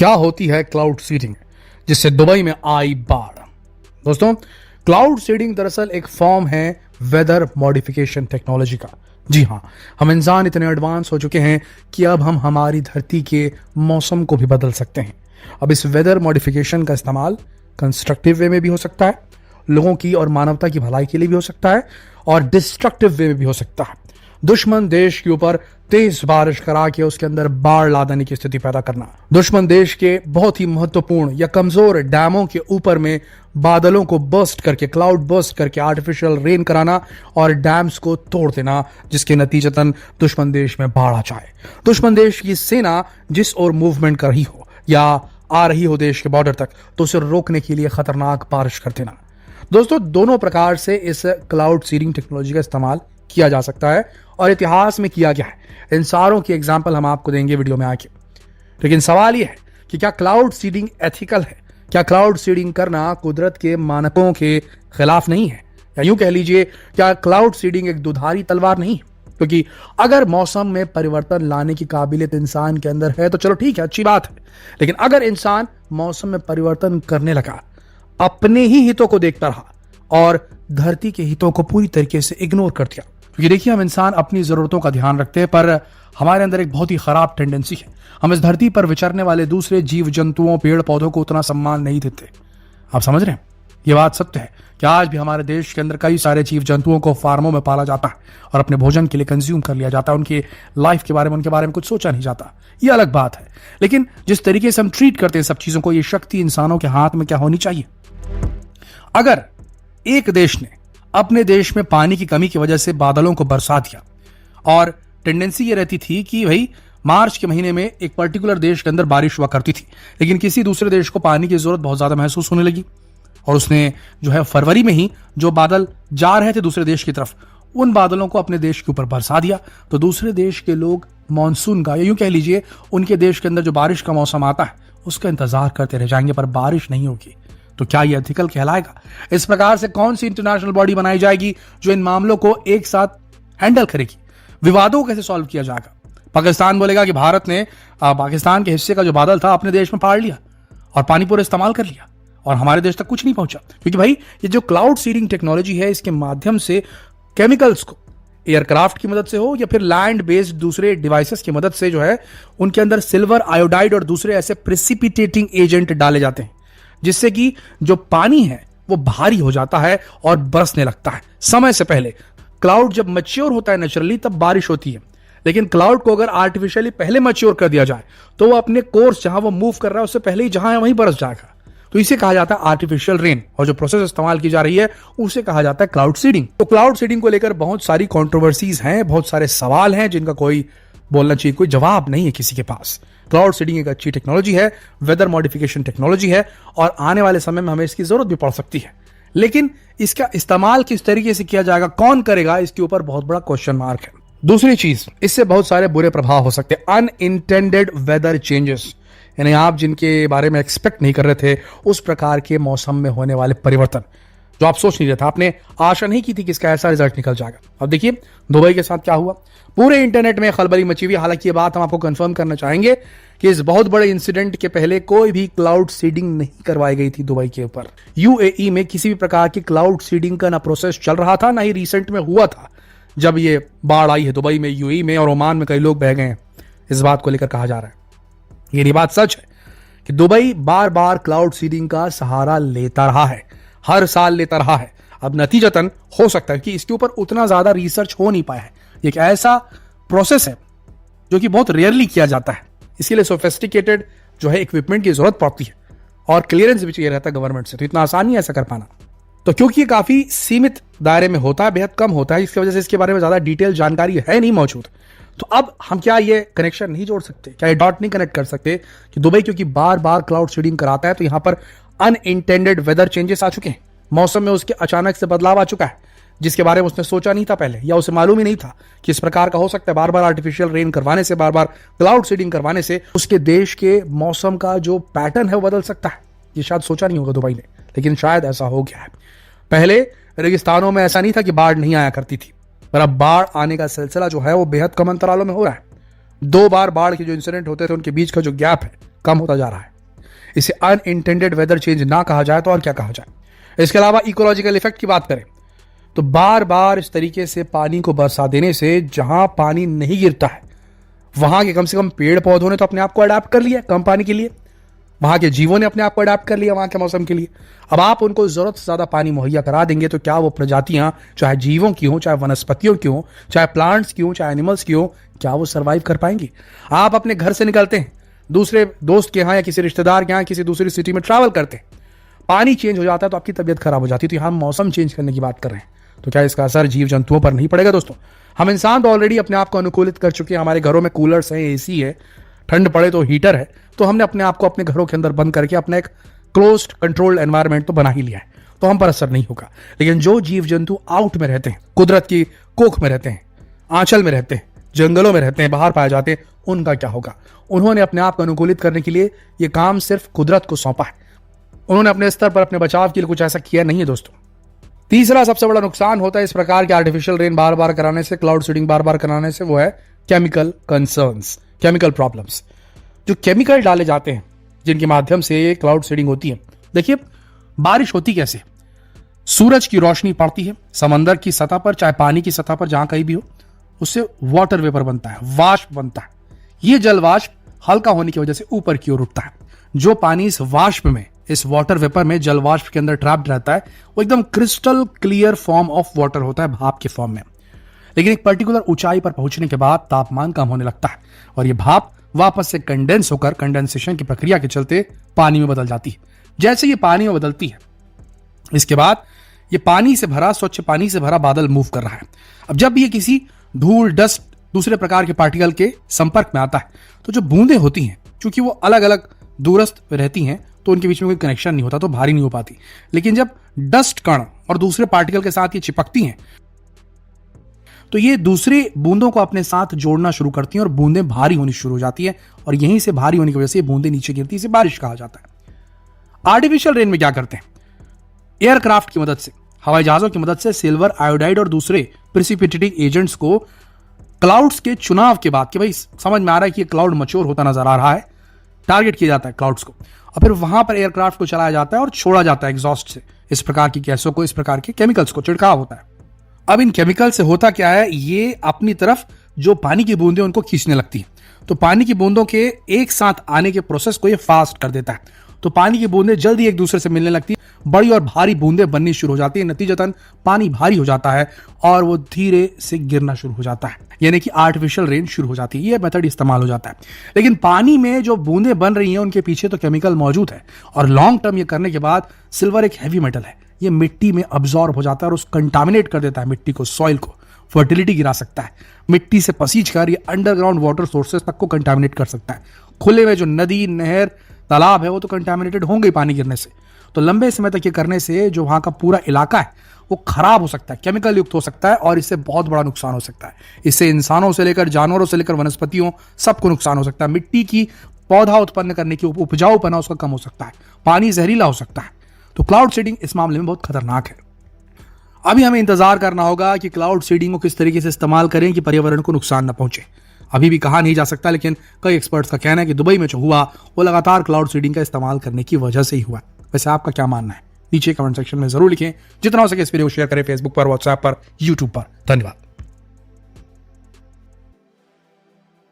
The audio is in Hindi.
क्या होती है क्लाउड सीडिंग, जिससे दुबई में आई बाढ़। दोस्तों, क्लाउड सीडिंग दरअसल एक फॉर्म है वेदर मॉडिफिकेशन टेक्नोलॉजी का। जी हां, हम इंसान इतने एडवांस हो चुके हैं कि अब हम हमारी धरती के मौसम को भी बदल सकते हैं। अब इस वेदर मॉडिफिकेशन का इस्तेमाल कंस्ट्रक्टिव वे में भी हो सकता है, लोगों की और मानवता की भलाई के लिए भी हो सकता है, और डिस्ट्रक्टिव वे में भी हो सकता है। दुश्मन देश के ऊपर तेज बारिश करा के उसके अंदर बाढ़ ला देने की स्थिति पैदा करना, दुश्मन देश के बहुत ही महत्वपूर्ण या कमजोर डैमों के ऊपर में बादलों को बर्स्ट करके, क्लाउड बर्स्ट करके आर्टिफिशियल रेन कराना और डैम्स को तोड़ देना, जिसके नतीजतन दुश्मन देश में बाढ़ आ जाए। दुश्मन देश की सेना जिस ओर मूवमेंट कर रही हो या आ रही हो देश के बॉर्डर तक, तो उसे रोकने के लिए खतरनाक बारिश कर देना। दोस्तों, दोनों प्रकार से इस क्लाउड सीडिंग टेक्नोलॉजी का इस्तेमाल किया जा सकता है और इतिहास में किया गया है। इन सारों की एग्जाम्पल हम आपको देंगे वीडियो में आके। लेकिन सवाल यह है कि क्या क्लाउड सीडिंग एथिकल है? क्या क्लाउड सीडिंग करना कुदरत के मानकों के खिलाफ नहीं है? या यूं कह लीजिए, क्या क्लाउड सीडिंग एक दुधारी तलवार नहीं है? क्योंकि अगर मौसम में परिवर्तन लाने की काबिलियत इंसान के अंदर है तो चलो ठीक है, अच्छी बात है। लेकिन अगर इंसान मौसम में परिवर्तन करने लगा, अपने ही हितों को देखता रहा और धरती के हितों को पूरी तरीके से इग्नोर कर दिया, क्योंकि देखिए, हम इंसान अपनी जरूरतों का ध्यान रखते हैं, पर हमारे अंदर एक बहुत ही खराब टेंडेंसी है। हम इस धरती पर विचरने वाले दूसरे जीव जंतुओं, पेड़ पौधों को उतना सम्मान नहीं देते। आप समझ रहे हैं? यह बात सत्य है कि आज भी हमारे देश के अंदर कई सारे जीव जंतुओं को फार्मों में पाला जाता है और अपने भोजन के लिए कंज्यूम कर लिया जाता है। उनकी लाइफ के बारे में, उनके बारे में कुछ सोचा नहीं जाता। यह अलग बात है। लेकिन जिस तरीके से हम ट्रीट करते हैं सब चीजों को, यह शक्ति इंसानों के हाथ में क्या होनी चाहिए? अगर एक देश ने अपने देश में पानी की कमी की वजह से बादलों को बरसा दिया, और टेंडेंसी ये रहती थी कि भाई मार्च के महीने में एक पर्टिकुलर देश के अंदर बारिश हुआ करती थी, लेकिन किसी दूसरे देश को पानी की जरूरत बहुत ज्यादा महसूस होने लगी और उसने जो है फरवरी में ही जो बादल जा रहे थे दूसरे देश की तरफ, उन बादलों को अपने देश के ऊपर बरसा दिया। तो दूसरे देश के लोग मानसून का, या यूं कह लीजिए उनके देश के अंदर जो बारिश का मौसम आता है उसका इंतजार करते रह जाएंगे, पर बारिश नहीं होगी। तो क्या यह एथिकल कहलाएगा? इस प्रकार से कौन सी इंटरनेशनल बॉडी बनाई जाएगी जो इन मामलों को एक साथ हैंडल करेगी? विवादों को कैसे सॉल्व किया जाएगा? पाकिस्तान बोलेगा कि भारत ने पाकिस्तान के हिस्से का जो बादल था अपने देश में फाड़ लिया और पानी पूरा इस्तेमाल कर लिया और हमारे देश तक कुछ नहीं पहुंचा। क्योंकि भाई ये जो क्लाउड सीडिंग टेक्नोलॉजी है, इसके माध्यम से केमिकल्स को एयरक्राफ्ट की मदद से हो या फिर लैंड बेस्ड दूसरे डिवाइसेस की मदद से जो है उनके अंदर सिल्वर आयोडाइड और दूसरे ऐसे प्रेसिपिटेटिंग एजेंट डाले जाते हैं, जिससे कि जो पानी है वो भारी हो जाता है और बरसने लगता है समय से पहले। क्लाउड जब मैच्योर होता है नेचुरली, तब बारिश होती है। लेकिन क्लाउड को अगर आर्टिफिशियली पहले मैच्योर कर दिया जाए तो वो अपने कोर्स जहां वो मूव कर रहा है उससे पहले ही जहां है वहीं बरस जाएगा। तो इसे कहा जाता है आर्टिफिशियल रेन, और जो प्रोसेस इस्तेमाल की जा रही है उसे कहा जाता है क्लाउड सीडिंग। तो क्लाउड सीडिंग को लेकर बहुत सारी कॉन्ट्रोवर्सीज हैं, बहुत सारे सवाल हैं जिनका कोई बोलना चाहिए कोई जवाब नहीं है किसी के पास। क्लाउड सीडिंग एक अच्छी टेक्नोलॉजी है, वेदर मॉडिफिकेशन टेक्नोलॉजी है, और आने वाले समय में हमें इसकी जरूरत भी पड़ सकती है। लेकिन इसका इस्तेमाल किस तरीके से किया जाएगा, कौन करेगा, इसके ऊपर बहुत बड़ा क्वेश्चन मार्क है। दूसरी चीज, इससे बहुत सारे बुरे प्रभाव हो सकते हैं। अनइंटेंडेड वेदर चेंजेस, यानी आप जिनके बारे में एक्सपेक्ट नहीं कर रहे थे, उस प्रकार के मौसम में होने वाले परिवर्तन जो आप सोच नहीं रहे थे, आपने आशा नहीं की थी कि इसका ऐसा रिजल्ट निकल जाएगा। अब देखिए दुबई के साथ क्या हुआ। पूरे इंटरनेट में खलबली मची हुई। हालांकि ये बात हम आपको कंफर्म करना चाहेंगे कि इस बहुत बड़े इंसिडेंट के पहले कोई भी क्लाउड सीडिंग नहीं करवाई गई थी दुबई के ऊपर। यूएई में किसी भी प्रकार की क्लाउड सीडिंग का ना प्रोसेस चल रहा था, ना ही रिसेंट में हुआ था जब ये बाढ़ आई है दुबई में, यूएई में और ओमान में कई लोग बह गए हैं। इस बात को लेकर कहा जा रहा है, ये बात सच है कि दुबई बार बार क्लाउड सीडिंग का सहारा लेता रहा है, हर साल लेता रहा है। अब नतीजतन हो सकता है कि इसके ऊपर उतना ज्यादा रिसर्च हो नहीं पाया है। एक ऐसा प्रोसेस है जो कि बहुत रेयरली किया जाता है, इसके लिए सोफिस्टिकेटेड जो है इक्विपमेंट की जरूरत पड़ती है और क्लियरेंस भी चाहिए रहता है गवर्नमेंट से। तो इतना आसान नहीं है ऐसा कर पाना। तो क्योंकि ये काफी सीमित दायरे में होता है, बेहद कम होता है, इसकी वजह से इसके बारे में ज्यादा डिटेल जानकारी है नहीं मौजूद। तो अब हम क्या ये कनेक्शन नहीं जोड़ सकते, क्या ये डॉट नहीं कनेक्ट कर सकते कि दुबई क्योंकि बार बार क्लाउड सीडिंग कराता है तो यहां पर अनइंटेंडेड वेदर चेंजेस आ चुके हैं, मौसम में उसके अचानक से बदलाव आ चुका है जिसके बारे में उसने सोचा नहीं था पहले, या उसे मालूम ही नहीं था कि इस प्रकार का हो सकता है। बार बार आर्टिफिशियल रेन करवाने से, बार बार क्लाउड सीडिंग करवाने से उसके देश के मौसम का जो पैटर्न है वो बदल सकता है। ये शायद सोचा नहीं होगा दुबई ने, लेकिन शायद ऐसा हो गया है। पहले रेगिस्तानों में ऐसा नहीं था कि बाढ़ नहीं आया करती थी, पर अब बाढ़ आने का सिलसिला जो है वो बेहद कम अंतरालों में हो रहा है। 2 बार बाढ़ के जो इंसिडेंट होते थे उनके बीच का जो गैप है कम होता जा रहा है। इसे अनइंटेंडेड वेदर चेंज ना कहा जाए तो और क्या कहा जाए। इसके अलावा इकोलॉजिकल इफेक्ट की बात करें तो बार बार इस तरीके से पानी को बरसा देने से जहां पानी नहीं गिरता है वहां के कम से कम पेड़ पौधों ने तो अपने आप को अडाप्ट कर लिया कम पानी के लिए, वहां के जीवों ने अपने आप को अडाप्ट कर लिया वहां के मौसम के लिए। अब आप उनको जरूरत से ज्यादा पानी मुहैया करा देंगे तो क्या वो प्रजातियां, चाहे जीवों की हो, चाहे वनस्पतियों की हो, चाहे प्लांट्स की हो, चाहे एनिमल्स की हो, क्या वो सर्वाइव कर पाएंगे। आप अपने घर से निकलते हैं, दूसरे दोस्त के यहाँ या किसी रिश्तेदार के यहाँ किसी दूसरी सिटी में ट्रैवल करते हैं, पानी चेंज हो जाता है तो आपकी तबीयत खराब हो जाती है। तो यहां मौसम चेंज करने की बात कर रहे हैं तो क्या इसका असर जीव जंतुओं पर नहीं पड़ेगा। दोस्तों, हम इंसान तो ऑलरेडी अपने आप को अनुकूलित कर चुके हैं, हमारे घरों में कूलर्स हैं, एसी है, ठंड पड़े तो हीटर है, तो हमने अपने आप को अपने घरों के अंदर बंद करके अपना एक क्लोज्ड कंट्रोल्ड एनवायरनमेंट तो बना ही लिया है, तो हम पर असर नहीं होगा। लेकिन जो जीव जंतु आउट में रहते हैं, कुदरत की कोख में रहते हैं, आंचल में रहते हैं, जंगलों में रहते हैं, बाहर पाए जाते हैं, उनका क्या होगा। उन्होंने अपने आप को अनुकूलित करने के लिए यह काम सिर्फ कुदरत को सौंपा है, उन्होंने अपने स्तर पर अपने बचाव के लिए कुछ ऐसा किया नहीं है। दोस्तों, तीसरा सबसे बड़ा नुकसान होता है इस प्रकार के आर्टिफिशियल रेन बार बार कराने से, क्लाउड सीडिंग बार बार कराने से, वो है केमिकल कंसर्न्स, केमिकल प्रॉब्लम्स। जो केमिकल डाले जाते हैं जिनके माध्यम से ये क्लाउड सीडिंग होती है, देखिए बारिश होती कैसे, सूरज की रोशनी पड़ती है समंदर की सतह पर, चाहे पानी की सतह पर, जहां कहीं भी हो, उससे वाटर वेपर बनता है, वाष्प बनता है। ये जल वाष्प हल्का होने की वजह से ऊपर की ओर उठता है। जो पानी इस वाष्प में, इस वाटर वेपर में, जल वाष्प के अंदर ट्रैप्ड रहता है, वो एकदम crystal clear form of water होता है, भाप के फॉर्म में। लेकिन एक पर्टिकुलर ऊंचाई पर पहुंचने के बाद तापमान कम होने लगता है और ये भाप वापस से कंडेंस होकर कंडेंसेशन की प्रक्रिया के चलते पानी में बदल जाती है। जैसे ये पानी में बदलती है, इसके बाद ये पानी से भरा, स्वच्छ पानी से भरा बादल मूव कर रहा है। अब जब ये किसी धूल, डस्ट, दूसरे प्रकार के पार्टिकल के संपर्क में आता है तो जो बूंदें होती हैं, चूंकि वो अलग अलग दूरस्थ रहती हैं तो उनके बीच में कोई कनेक्शन नहीं होता, तो भारी नहीं हो पाती। लेकिन जब डस्ट कण और दूसरे पार्टिकल के साथ ये चिपकती हैं तो ये दूसरे बूंदों को अपने साथ जोड़ना शुरू करती हैं और बूंदें भारी होनी शुरू हो जाती है और यहीं से भारी होने की वजह से ये बूंदें नीचे गिरती है, इसे बारिश कहा जाता है। आर्टिफिशियल रेन में क्या करते हैं, एयरक्राफ्ट की मदद से, हवाई जहाजों की मदद से सिल्वर आयोडाइड और दूसरे प्रिसिपिटेटिंग एजेंट्स को क्लाउड्स के चुनाव के बाद, कि भाई समझ में आ रहा है कि ये क्लाउड मैच्योर होता नजर आ रहा है, टारगेट किया जाता है क्लाउड्स को और फिर वहां पर एयरक्राफ्ट को चलाया जाता है और छोड़ा जाता है एग्जॉस्ट से इस प्रकार की गैसों को, इस प्रकार के केमिकल्स को छिड़काव होता है। अब इन केमिकल से होता क्या है, ये अपनी तरफ जो पानी की बूंदें उनको खींचने लगती है, तो पानी की बूंदों के एक साथ आने के प्रोसेस को ये फास्ट कर देता है, तो पानी की बूंदें जल्दी एक दूसरे से मिलने लगती है, बड़ी और भारी बूंदें बननी शुरू हो जाती है, नतीजतन पानी भारी हो जाता है और वो धीरे से गिरना शुरू हो जाता है, यानी कि आर्टिफिशियल रेन शुरू हो जाती है। ये मेथड इस्तेमाल हो जाता है। लेकिन पानी में जो बूंदें बन रही हैं उनके पीछे तो केमिकल मौजूद है और लॉन्ग टर्म ये करने के बाद सिल्वर एक हैवी मेटल है, ये मिट्टी में अब्सॉर्ब हो जाता है और उस कंटामिनेट कर देता है मिट्टी को, सॉइल को, फर्टिलिटी गिरा सकता है, मिट्टी से पसीज कर ये अंडरग्राउंड वाटर सोर्सेस तक को कंटामिनेट कर सकता है। खुले में जो नदी, नहर, तालाब है वो तो कंटामिनेटेड होंगे पानी गिरने से, तो लंबे समय तक ये करने से जो वहां का पूरा इलाका है वो खराब हो सकता है, केमिकल युक्त हो सकता है और इससे बहुत बड़ा नुकसान हो सकता है। इससे इंसानों से लेकर जानवरों से लेकर वनस्पतियों सबको नुकसान हो सकता है। मिट्टी की पौधा उत्पन्न करने की उपजाऊपना उसका कम हो सकता है, पानी जहरीला हो सकता है। तो क्लाउड सीडिंग इस मामले में बहुत खतरनाक है। अभी हमें इंतजार करना होगा कि क्लाउड सीडिंग को किस तरीके से इस्तेमाल करें कि पर्यावरण को नुकसान न पहुंचे। अभी भी कहा नहीं जा सकता, लेकिन कई एक्सपर्ट्स का कहना है कि दुबई में जो हुआ वो लगातार क्लाउड सीडिंग का इस्तेमाल करने की वजह से ही हुआ। वैसे आपका क्या मानना है नीचे कमेंट सेक्शन में जरूर लिखें। जितना हो सके इस वीडियो को शेयर करें, फेसबुक पर, व्हाट्सएप पर, यूट्यूब पर। धन्यवाद।